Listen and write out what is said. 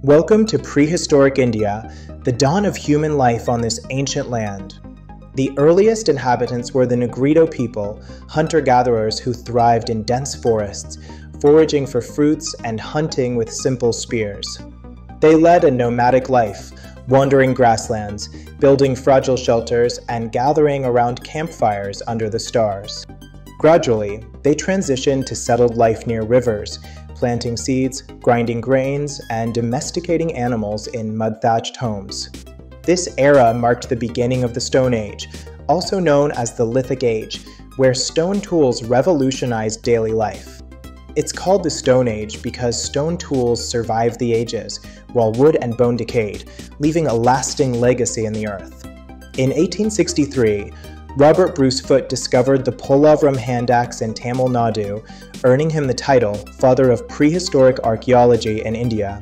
Welcome to prehistoric India, the dawn of human life on this ancient land. The earliest inhabitants were the Negrito people, hunter-gatherers who thrived in dense forests, foraging for fruits and hunting with simple spears. They led a nomadic life, wandering grasslands, building fragile shelters, and gathering around campfires under the stars. Gradually, they transitioned to settled life near rivers, planting seeds, grinding grains, and domesticating animals in mud-thatched homes. This era marked the beginning of the Stone Age, also known as the Lithic Age, where stone tools revolutionized daily life. It's called the Stone Age because stone tools survived the ages, while wood and bone decayed, leaving a lasting legacy in the earth. In 1863, Robert Bruce Foote discovered the Polavaram hand axe in Tamil Nadu, earning him the title Father of Prehistoric Archaeology in India.